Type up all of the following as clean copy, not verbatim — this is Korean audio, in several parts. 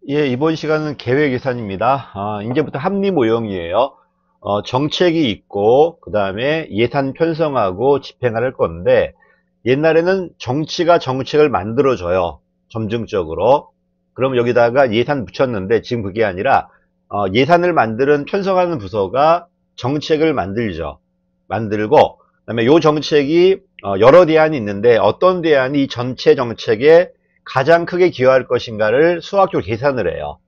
예, 이번 시간은 계획 예산입니다. 이제부터 합리 모형이에요. 정책이 있고, 그 다음에 예산 편성하고 집행할 건데, 옛날에는 정치가 정책을 만들어줘요. 점증적으로. 그럼 여기다가 예산 붙였는데, 지금 그게 아니라, 예산을 만드는 편성하는 부서가 정책을 만들죠. 만들고, 그 다음에 요 정책이 여러 대안이 있는데, 어떤 대안이 이 전체 정책에 가장 크게 기여할 것인가를 수학적으로 계산을 해요.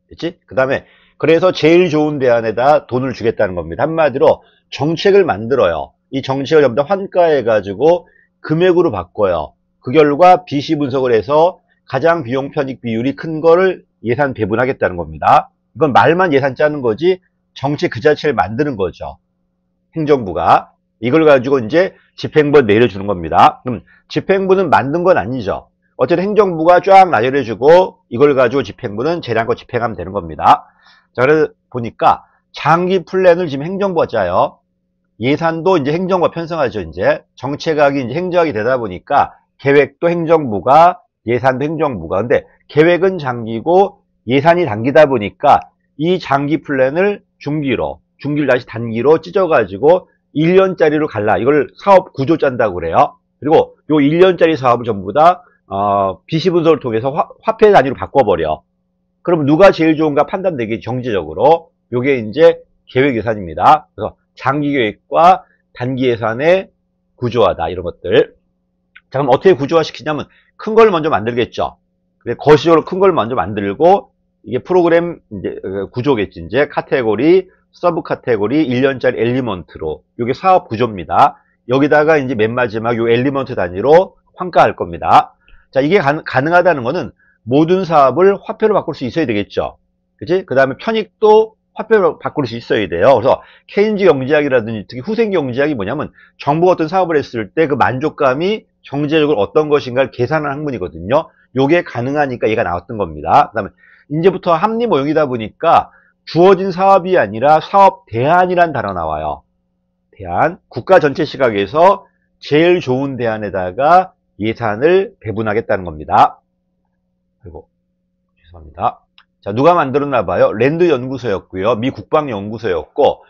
그치? 그 다음에 그래서 제일 좋은 대안에다 돈을 주겠다는 겁니다. 한마디로 정책을 만들어요. 이 정책을 전부 다 환가해가지고 금액으로 바꿔요. 그 결과 비시 분석을 해서 가장 비용 편익 비율이 큰 거를 예산 배분하겠다는 겁니다. 이건 말만 예산 짜는 거지 정책 그 자체를 만드는 거죠. 행정부가. 이걸 가지고 이제 집행부에 내려주는 겁니다. 그럼 집행부는 만든 건 아니죠. 어쨌든 행정부가 쫙 나열해주고 이걸 가지고 집행부는 재량껏 집행하면 되는 겁니다. 자, 그래서 보니까 장기 플랜을 지금 행정부가 짜요. 예산도 이제 행정부가 편성하죠. 이제 정책학이 이제 행정학이 되다 보니까 계획도 행정부가, 예산도 행정부가. 근데 계획은 장기고 예산이 단기다 보니까 이 장기 플랜을 중기를 다시 단기로 찢어가지고 1년짜리로 갈라. 이걸 사업 구조 짠다고 그래요. 그리고 요 1년짜리 사업을 전부 다 비시 분석을 통해서 화폐 단위로 바꿔버려. 그럼 누가 제일 좋은가 판단되기 경제적으로. 요게 이제 계획 예산입니다. 그래서 장기 계획과 단기 예산의 구조화다. 이런 것들. 자, 그럼 어떻게 구조화 시키냐면 큰 걸 먼저 만들겠죠. 그래, 거시적으로 큰 걸 먼저 만들고 이게 프로그램 이제 구조겠지. 이제 카테고리, 서브 카테고리, 1년짜리 엘리먼트로. 이게 사업 구조입니다. 여기다가 이제 맨 마지막 요 엘리먼트 단위로 환가할 겁니다. 자, 이게 가능하다는 거는 모든 사업을 화폐로 바꿀 수 있어야 되겠죠. 그치? 그 다음에 편익도 화폐로 바꿀 수 있어야 돼요. 그래서 케인즈 경제학이라든지 특히 후생 경제학이 뭐냐면 정부가 어떤 사업을 했을 때 그 만족감이 경제적으로 어떤 것인가를 계산하는 학문이거든요. 요게 가능하니까 얘가 나왔던 겁니다. 그 다음에 이제부터 합리 모형이다 보니까 주어진 사업이 아니라 사업 대안이란 단어 나와요. 대안. 국가 전체 시각에서 제일 좋은 대안에다가 예산을 배분하겠다는 겁니다. 그리고 죄송합니다. 자, 누가 만들었나 봐요. 랜드 연구소였고요. 미 국방 연구소였고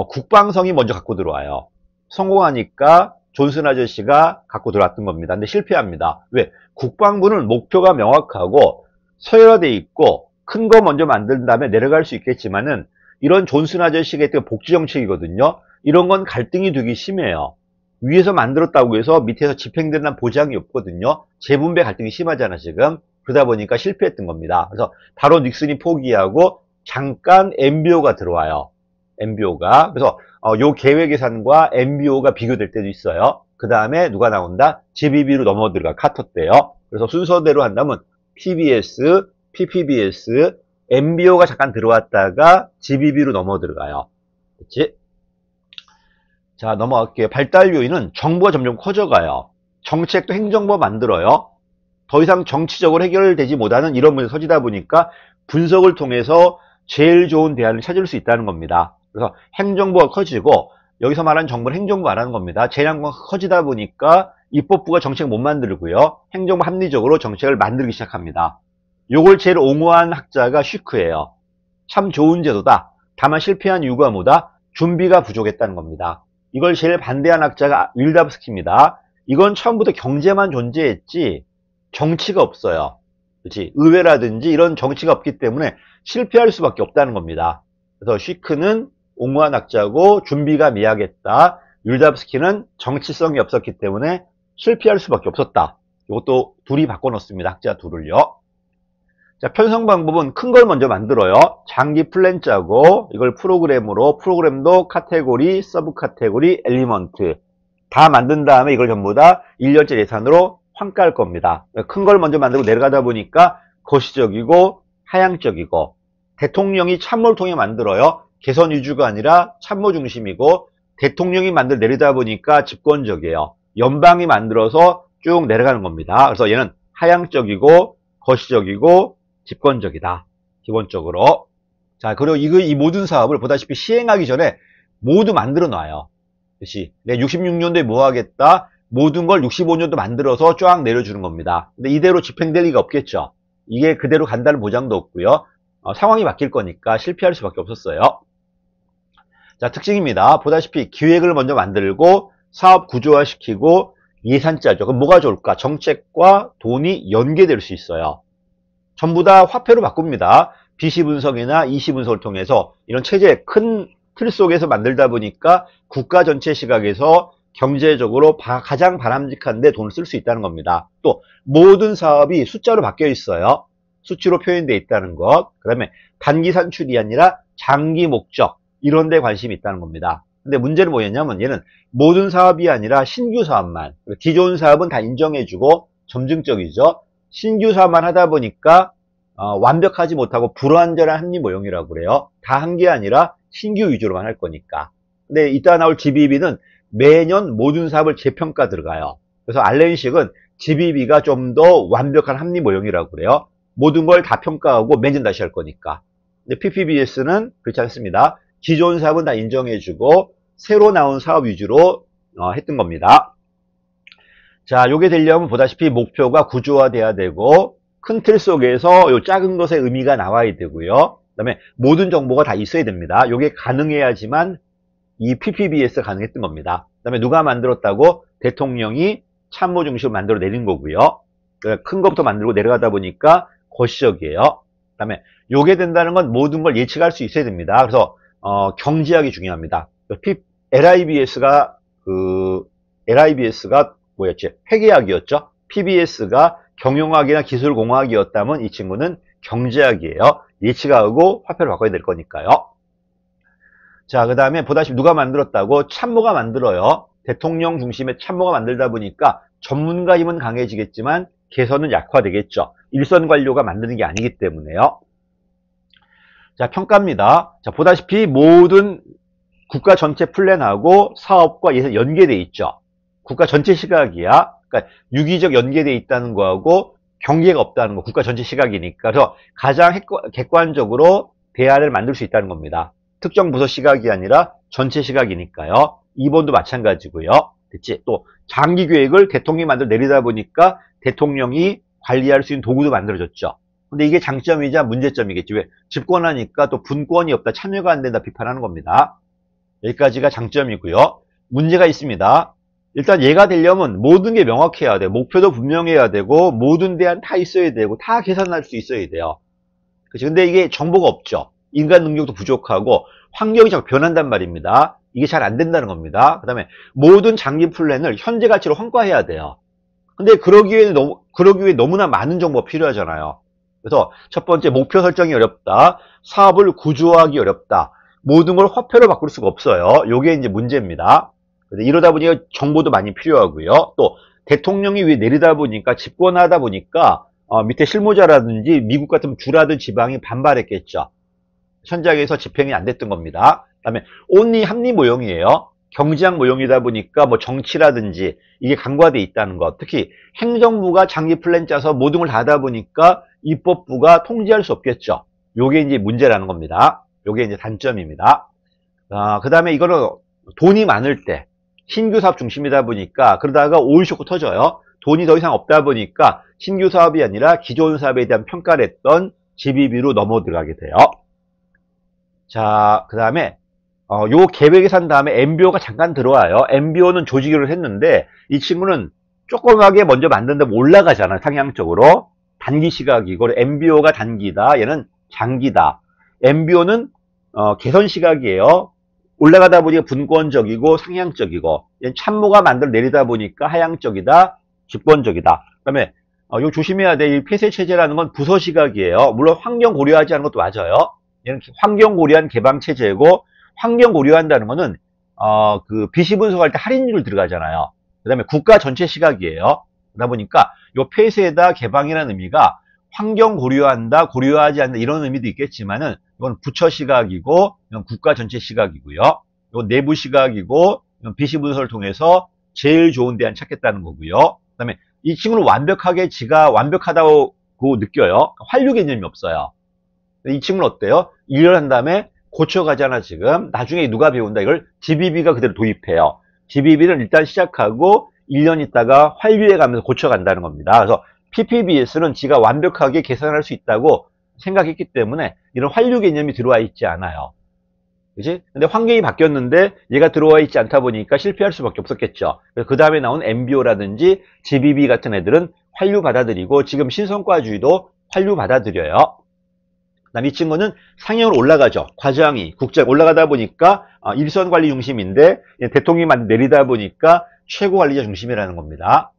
국방성이 먼저 갖고 들어와요. 성공하니까 존슨 아저씨가 갖고 들어왔던 겁니다. 근데 실패합니다. 왜? 국방부는 목표가 명확하고 서열화돼 있고 큰 거 먼저 만든 다음에 내려갈 수 있겠지만은 이런 존슨 아저씨가 했던 복지 정책이거든요. 이런 건 갈등이 되기 심해요. 위에서 만들었다고 해서 밑에서 집행되는 보장이 없거든요. 재분배 갈등이 심하잖아 지금. 그러다 보니까 실패했던 겁니다. 그래서 바로 닉슨이 포기하고 잠깐 MBO가 들어와요. MBO가. 그래서 요 계획 예산과 MBO가 비교될 때도 있어요. 그 다음에 누가 나온다? GBB로 넘어 들어가. 카터 때요. 그래서 순서대로 한다면 PBS, PPBS, MBO가 잠깐 들어왔다가 GBB로 넘어 들어가요. 그치? 자, 넘어갈게요. 발달 요인은 정부가 점점 커져가요. 정책도 행정부가 만들어요. 더 이상 정치적으로 해결되지 못하는 이런 문제 서지다 보니까 분석을 통해서 제일 좋은 대안을 찾을 수 있다는 겁니다. 그래서 행정부가 커지고 여기서 말하는 정부는 행정부가 안 하는 겁니다. 재량부가 커지다 보니까 입법부가 정책 못 만들고요. 행정부 합리적으로 정책을 만들기 시작합니다. 요걸 제일 옹호한 학자가 슈크예요. 참 좋은 제도다. 다만 실패한 이유가 뭐다? 준비가 부족했다는 겁니다. 이걸 제일 반대한 학자가 윌답스키입니다. 이건 처음부터 경제만 존재했지 정치가 없어요. 그렇지? 의회라든지 이런 정치가 없기 때문에 실패할 수밖에 없다는 겁니다. 그래서 슈크는 옹호한 학자고 준비가 미약했다. 윌답스키는 정치성이 없었기 때문에 실패할 수밖에 없었다. 이것도 둘이 바꿔놓습니다. 학자 둘을요. 자, 편성 방법은 큰 걸 먼저 만들어요. 장기 플랜 짜고 이걸 프로그램으로 프로그램도 카테고리, 서브 카테고리, 엘리먼트 다 만든 다음에 이걸 전부 다 1년째 예산으로 환가할 겁니다. 큰 걸 먼저 만들고 내려가다 보니까 거시적이고 하향적이고 대통령이 참모를 통해 만들어요. 개선 위주가 아니라 참모 중심이고 대통령이 만들 내리다 보니까 집권적이에요. 연방이 만들어서 쭉 내려가는 겁니다. 그래서 얘는 하향적이고 거시적이고 집권적이다. 기본적으로. 자, 그리고 이 모든 사업을 보다시피 시행하기 전에 모두 만들어 놔요. 그치? 내 66년도에 뭐 하겠다? 모든 걸 65년도 만들어서 쫙 내려주는 겁니다. 근데 이대로 집행될 리가 없겠죠. 이게 그대로 간다는 보장도 없고요. 상황이 바뀔 거니까 실패할 수밖에 없었어요. 자, 특징입니다. 보다시피 기획을 먼저 만들고 사업 구조화시키고 예산 짜죠. 그럼 뭐가 좋을까? 정책과 돈이 연계될 수 있어요. 전부 다 화폐로 바꿉니다. 비시 분석이나 이시 분석을 통해서 이런 체제 큰 틀 속에서 만들다 보니까 국가 전체 시각에서 경제적으로 가장 바람직한데 돈을 쓸 수 있다는 겁니다. 또 모든 사업이 숫자로 바뀌어 있어요. 수치로 표현되어 있다는 것. 그 다음에 단기 산출이 아니라 장기 목적, 이런 데 관심이 있다는 겁니다. 근데 문제는 뭐였냐면 얘는 모든 사업이 아니라 신규 사업만, 기존 사업은 다 인정해주고 점증적이죠. 신규 사업만 하다 보니까 완벽하지 못하고 불완전한 합리 모형이라고 그래요. 다 한 게 아니라 신규 위주로만 할 거니까. 근데 이따 나올 GBB는 매년 모든 사업을 재평가 들어가요. 그래서 알렌식은 GBB가 좀 더 완벽한 합리 모형이라고 그래요. 모든 걸 다 평가하고 매년 다시 할 거니까. 근데 PPBS는 그렇지 않습니다. 기존 사업은 다 인정해주고 새로 나온 사업 위주로 했던 겁니다. 자, 요게 되려면 보다시피 목표가 구조화돼야 되고 큰 틀 속에서 요 작은 것의 의미가 나와야 되고요. 그 다음에 모든 정보가 다 있어야 됩니다. 요게 가능해야지만 이 PPBS 가능했던 겁니다. 그 다음에 누가 만들었다고? 대통령이 참모 중심으로 만들어 내린 거고요. 큰 것부터 만들고 내려가다 보니까 거시적이에요. 그 다음에 요게 된다는 건 모든 걸 예측할 수 있어야 됩니다. 그래서 경제학이 중요합니다. LIBS가 뭐였지? 회계학이었죠. PBS가 경영학이나 기술공학이었다면 이 친구는 경제학이에요. 예측하고 화폐를 바꿔야 될 거니까요. 자, 그 다음에 보다시피 누가 만들었다고? 참모가 만들어요. 대통령 중심의 참모가 만들다 보니까 전문가 힘은 강해지겠지만 개선은 약화되겠죠. 일선 관료가 만드는 게 아니기 때문에요. 자, 평가입니다. 자, 보다시피 모든 국가 전체 플랜하고 사업과 예산 연계되어 있죠. 국가 전체 시각이야. 그러니까 유기적 연계되어 있다는 거하고 경계가 없다는 거, 국가 전체 시각이니까. 그래서 가장 객관적으로 대안을 만들 수 있다는 겁니다. 특정 부서 시각이 아니라 전체 시각이니까요. 2번도 마찬가지고요. 됐지? 또 장기 계획을 대통령이 만들어 내리다 보니까 대통령이 관리할 수 있는 도구도 만들어졌죠. 근데 이게 장점이자 문제점이겠지. 왜? 집권하니까 또 분권이 없다, 참여가 안 된다 비판하는 겁니다. 여기까지가 장점이고요. 문제가 있습니다. 일단 얘가 되려면 모든 게 명확해야 돼. 목표도 분명해야 되고 모든 대안 다 있어야 되고 다 계산할 수 있어야 돼요. 그치? 근데 이게 정보가 없죠. 인간 능력도 부족하고 환경이 자꾸 변한단 말입니다. 이게 잘 안 된다는 겁니다. 그 다음에 모든 장기 플랜을 현재 가치로 환가해야 돼요. 근데 그러기 위해 너무나 많은 정보가 필요하잖아요. 그래서 첫 번째, 목표 설정이 어렵다. 사업을 구조하기 어렵다. 모든 걸 화폐로 바꿀 수가 없어요. 요게 이제 문제입니다. 이러다 보니까 정보도 많이 필요하고요. 또 대통령이 위에 내리다 보니까 집권하다 보니까 밑에 실무자라든지 미국 같은 주라든 지방이 반발했겠죠. 현장에서 집행이 안 됐던 겁니다. 그다음에 온리 합리 모형이에요. 경제학 모형이다 보니까 뭐 정치라든지 이게 간과돼 있다는 것. 특히 행정부가 장기 플랜 짜서 모든 걸 다 하다 보니까 입법부가 통제할 수 없겠죠. 요게 이제 문제라는 겁니다. 요게 이제 단점입니다. 그 다음에 이거는 돈이 많을 때 신규 사업 중심이다 보니까 그러다가 오일 쇼크 터져요. 돈이 더 이상 없다 보니까 신규 사업이 아니라 기존 사업에 대한 평가를 했던 GBB로 넘어 들어가게 돼요. 자, 그 다음에 요 계획 예산 다음에 MBO가 잠깐 들어와요. MBO는 조직을 했는데 이 친구는 조그맣게 먼저 만든다면 올라가잖아요. 상향적으로. 단기 시각이고 MBO가 단기다. 얘는 장기다. MBO는 개선 시각이에요. 올라가다 보니까 분권적이고 상향적이고 얘는 참모가 만들어 내리다 보니까 하향적이다. 집권적이다. 그 다음에 이거 조심해야 돼. 이 폐쇄 체제라는 건 부서 시각이에요. 물론 환경 고려하지 않은 것도 맞아요. 얘는 환경 고려한 개방 체제고 환경 고려한다는 거는 그 비시 분석할 때 할인율 들어가잖아요. 그 다음에 국가 전체 시각이에요. 그러다 보니까 요 폐쇄다 개방이라는 의미가 환경 고려한다, 고려하지 않는다 이런 의미도 있겠지만은 이건 부처 시각이고 이건 국가 전체 시각이고요. 이건 내부 시각이고 이건 비시 분석을 통해서 제일 좋은 대안 찾겠다는 거고요. 그 다음에 이 친구는 완벽하게 지가 완벽하다고 느껴요. 활류 개념이 없어요. 이 친구는 어때요? 일을 한 다음에 고쳐가잖아 지금. 나중에 누가 배운다? 이걸 GBB가 그대로 도입해요. GBB는 일단 시작하고 1년 있다가 활류해 가면서 고쳐간다는 겁니다. 그래서 PPBS는 지가 완벽하게 계산할 수 있다고 생각했기 때문에 이런 환류 개념이 들어와 있지 않아요. 그지? 근데 환경이 바뀌었는데 얘가 들어와 있지 않다 보니까 실패할 수밖에 없었겠죠. 그 다음에 나온 MBO라든지 GBB 같은 애들은 환류 받아들이고 지금 신성과주의도 환류 받아들여요. 그다음 이 친구는 상향으로 올라가죠. 과장이 국장 올라가다 보니까 일선 관리 중심인데 대통령이 내리다 보니까 최고 관리자 중심이라는 겁니다.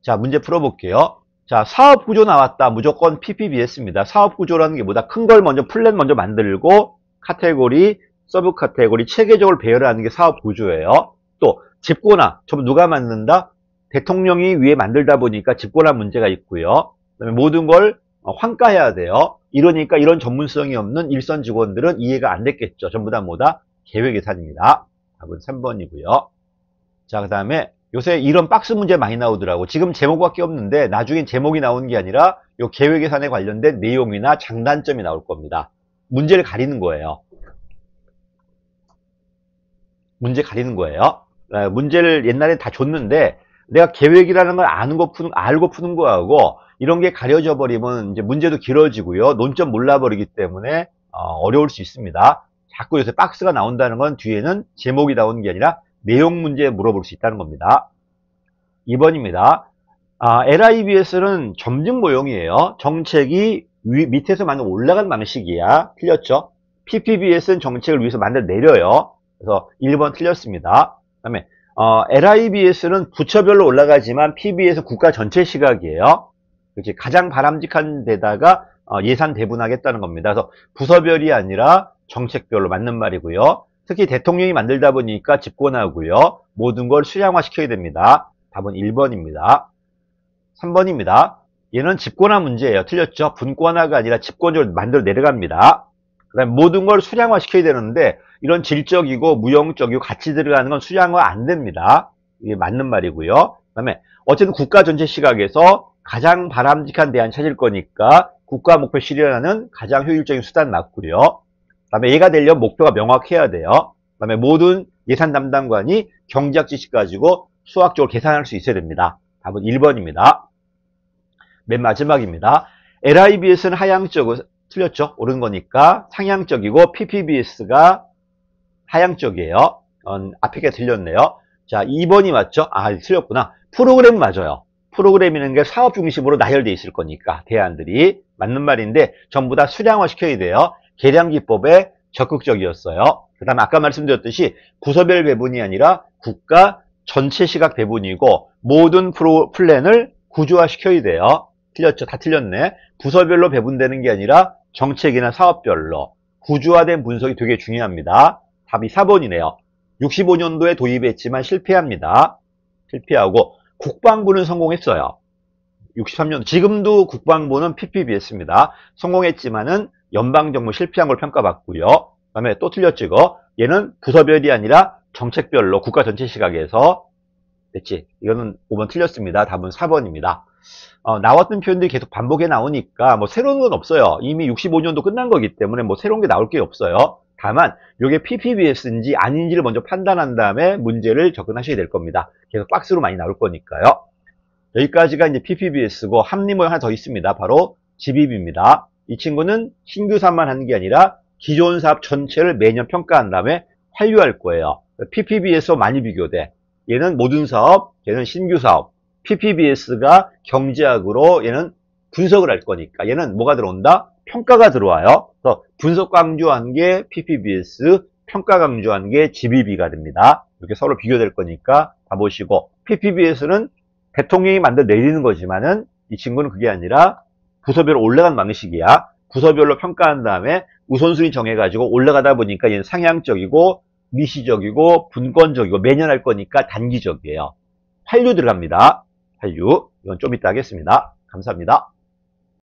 자, 문제 풀어볼게요. 자, 사업 구조 나왔다. 무조건 PPBS입니다. 사업 구조라는 게 뭐다? 큰 걸 먼저 플랜 먼저 만들고 카테고리, 서브 카테고리 체계적으로 배열하는 게 사업 구조예요. 또 집권화 전부 누가 만든다? 대통령이 위에 만들다 보니까 집권화 문제가 있고요. 그다음에 모든 걸 환가해야 돼요. 이러니까 이런 전문성이 없는 일선 직원들은 이해가 안 됐겠죠. 전부 다 뭐다? 계획 예산입니다. 답은 3번이고요. 자, 그 다음에 요새 이런 박스 문제 많이 나오더라고. 지금 제목밖에 없는데 나중엔 제목이 나오는 게 아니라 요 계획 예산에 관련된 내용이나 장단점이 나올 겁니다. 문제를 가리는 거예요. 문제 가리는 거예요. 문제를 옛날에 다 줬는데 내가 계획이라는 걸 알고 푸는 거하고 이런 게 가려져 버리면 이제 문제도 길어지고요. 논점 몰라버리기 때문에 어려울 수 있습니다. 자꾸 요새 박스가 나온다는 건 뒤에는 제목이 나오는 게 아니라 내용 문제 물어볼 수 있다는 겁니다. 2번입니다. LIBS는 점증 모형이에요. 정책이 밑에서 만든 올라간 방식이야. 틀렸죠? PPBS는 정책을 위해서 만들어 내려요. 그래서 1번 틀렸습니다. 그 다음에 LIBS는 부처별로 올라가지만 PBS는 국가 전체 시각이에요. 그렇지? 가장 바람직한 데다가 예산 배분하겠다는 겁니다. 그래서 부서별이 아니라 정책별로 맞는 말이고요. 특히 대통령이 만들다 보니까 집권하고요. 모든 걸 수량화 시켜야 됩니다. 답은 1번입니다. 3번입니다. 얘는 집권화 문제예요. 틀렸죠? 분권화가 아니라 집권적으로 만들어 내려갑니다. 그 다음에 모든 걸 수량화 시켜야 되는데 이런 질적이고 무형적이고 같이 들어가는 건 수량화 안 됩니다. 이게 맞는 말이고요. 그 다음에 어쨌든 국가 전체 시각에서 가장 바람직한 대안 찾을 거니까 국가 목표 실현하는 가장 효율적인 수단 맞고요. 그 다음에 얘가 되려면 목표가 명확해야 돼요. 그 다음에 모든 예산 담당관이 경제학 지식 가지고 수학적으로 계산할 수 있어야 됩니다. 답은 1번입니다. 맨 마지막입니다. LIBS는 하향적으로 틀렸죠? 옳은 거니까 상향적이고 PPBS가 하향적이에요. 앞에 게 틀렸네요. 자, 2번이 맞죠? 틀렸구나. 프로그램 맞아요. 프로그램이라는 게 사업 중심으로 나열되어 있을 거니까 대안들이 맞는 말인데 전부 다 수량화 시켜야 돼요. 계량기법에 적극적이었어요. 그 다음에 아까 말씀드렸듯이 부서별 배분이 아니라 국가 전체 시각 배분이고 모든 플랜을 구조화 시켜야 돼요. 틀렸죠? 다 틀렸네. 부서별로 배분되는 게 아니라 정책이나 사업별로 구조화된 분석이 되게 중요합니다. 답이 4번이네요. 65년도에 도입했지만 실패합니다. 실패하고 국방부는 성공했어요. 63년 지금도 국방부는 PPBS입니다. 성공했지만은 연방정부 실패한 걸 평가받고요. 그 다음에 또 틀렸지 이거. 얘는 부서별이 아니라 정책별로 국가 전체 시각에서 됐지. 이거는 5번 틀렸습니다. 답은 4번입니다. 나왔던 표현들이 계속 반복해 나오니까 뭐 새로운 건 없어요. 이미 65년도 끝난 거기 때문에 뭐 새로운 게 나올 게 없어요. 다만 이게 PPBS인지 아닌지를 먼저 판단한 다음에 문제를 접근하셔야 될 겁니다. 계속 박스로 많이 나올 거니까요. 여기까지가 이제 PPBS고 합리 모형 하나 더 있습니다. 바로 GBB입니다. 이 친구는 신규 사업만 하는 게 아니라 기존 사업 전체를 매년 평가한 다음에 환류할 거예요. PPBS와 많이 비교돼. 얘는 모든 사업, 얘는 신규 사업. PPBS가 경제학으로 얘는 분석을 할 거니까 얘는 뭐가 들어온다? 평가가 들어와요. 그래서 분석 강조한 게 PPBS, 평가 강조한 게 GBB가 됩니다. 이렇게 서로 비교될 거니까 봐보시고 PPBS는 대통령이 만들어 내리는 거지만은 이 친구는 그게 아니라 부서별로 올라간 방식이야. 부서별로 평가한 다음에 우선순위 정해가지고 올라가다 보니까 얘는 상향적이고 미시적이고 분권적이고 매년 할 거니까 단기적이에요. 환류 들어갑니다. 환류. 이건 좀 이따 하겠습니다. 감사합니다.